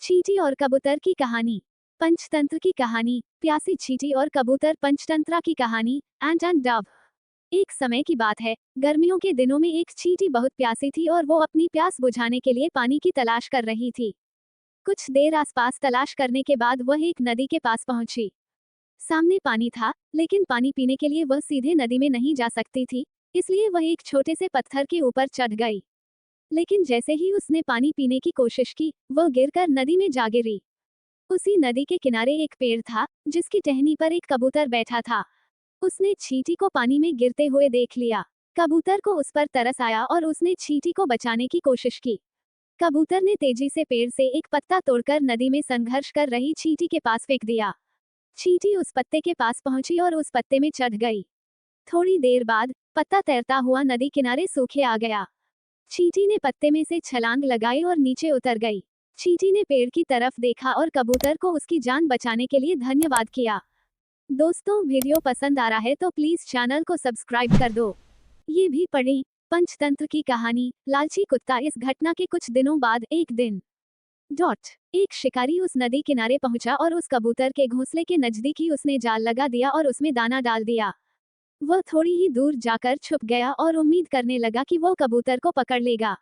चींटी और कबूतर की कहानी। पंचतंत्र की कहानी। प्यासी चींटी और कबूतर पंचतंत्रा की कहानी। एंट एंड डव। एक समय की बात है, गर्मियों के दिनों में एक चींटी बहुत प्यासी थी और वो अपनी प्यास बुझाने के लिए पानी की तलाश कर रही थी। कुछ देर आसपास तलाश करने के बाद वह एक नदी के पास पहुंची। सामने पानी था, लेकिन पानी पीने के लिए वह सीधे नदी में नहीं जा सकती थी, इसलिए वह एक छोटे से पत्थर के ऊपर चढ़ गई। लेकिन जैसे ही उसने पानी पीने की कोशिश की, वह गिरकर नदी में जा गिरी। उसी नदी के किनारे एक पेड़ था, जिसकी टहनी पर एक कबूतर बैठा था। उसने चींटी को पानी में गिरते हुए देख लिया। कबूतर को उस पर तरस आया और उसने चींटी को बचाने की कोशिश की। कबूतर ने तेजी से पेड़ से एक पत्ता तोड़कर नदी में संघर्ष कर रही चींटी के पास फेंक दिया। चींटी उस पत्ते के पास पहुंची और उस पत्ते में चढ़ गई। थोड़ी देर बाद पत्ता तैरता हुआ नदी किनारे सूखे आ गया। चींटी ने पत्ते में से छलांग लगाई और नीचे उतर गई। चींटी ने पेड़ की तरफ देखा और कबूतर को उसकी जान बचाने के लिए धन्यवाद किया। दोस्तों, वीडियो पसंद आ रहा है तो प्लीज चैनल को सब्सक्राइब कर दो। ये भी पढ़ें। पंचतंत्र की कहानी। लालची कुत्ता। इस घटना के कुछ दिनों बाद एक दिन एक शिकारी उस नदी किनारे पहुंचा और उस कबूतर के घोंसले के नजदीक ही उसने जाल लगा दिया और उसमें दाना डाल दिया। वह थोड़ी ही दूर जाकर छुप गया और उम्मीद करने लगा कि वो कबूतर को पकड़ लेगा।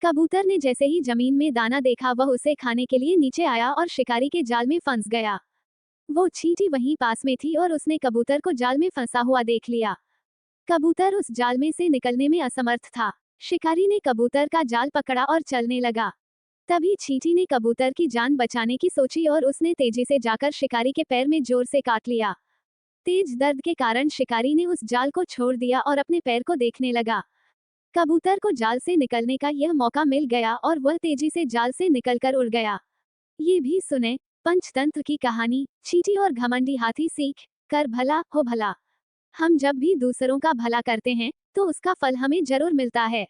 कबूतर ने जैसे ही जमीन में दाना देखा, वह उसे खाने के लिए नीचे आया और शिकारी के जाल में फंस गया। वो चींटी वहीं पास में थी और उसने कबूतर को जाल में फंसा हुआ देख लिया। कबूतर उस जाल में से निकलने में असमर्थ था। शिकारी ने कबूतर का जाल पकड़ा और चलने लगा। तभी चींटी ने कबूतर की जान बचाने की सोची और उसने तेजी से जाकर शिकारी के पैर में जोर से काट लिया। तेज दर्द के कारण शिकारी ने उस जाल को छोड़ दिया और अपने पैर को देखने लगा। कबूतर को जाल से निकलने का यह मौका मिल गया और वह तेजी से जाल से निकलकर उड़ गया। ये भी सुने। पंचतंत्र की कहानी। चींटी और घमंडी हाथी। सीख कर भला हो भला। हम जब भी दूसरों का भला करते हैं, तो उसका फल हमें जरूर मिलता है।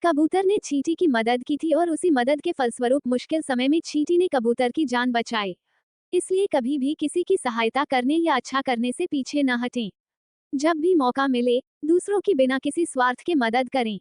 कबूतर ने चींटी की मदद की थी और उसी मदद के फलस्वरूप मुश्किल समय में चींटी ने कबूतर की जान बचाई। इसलिए कभी भी किसी की सहायता करने या अच्छा करने से पीछे न हटें। जब भी मौका मिले, दूसरों की बिना किसी स्वार्थ के मदद करें।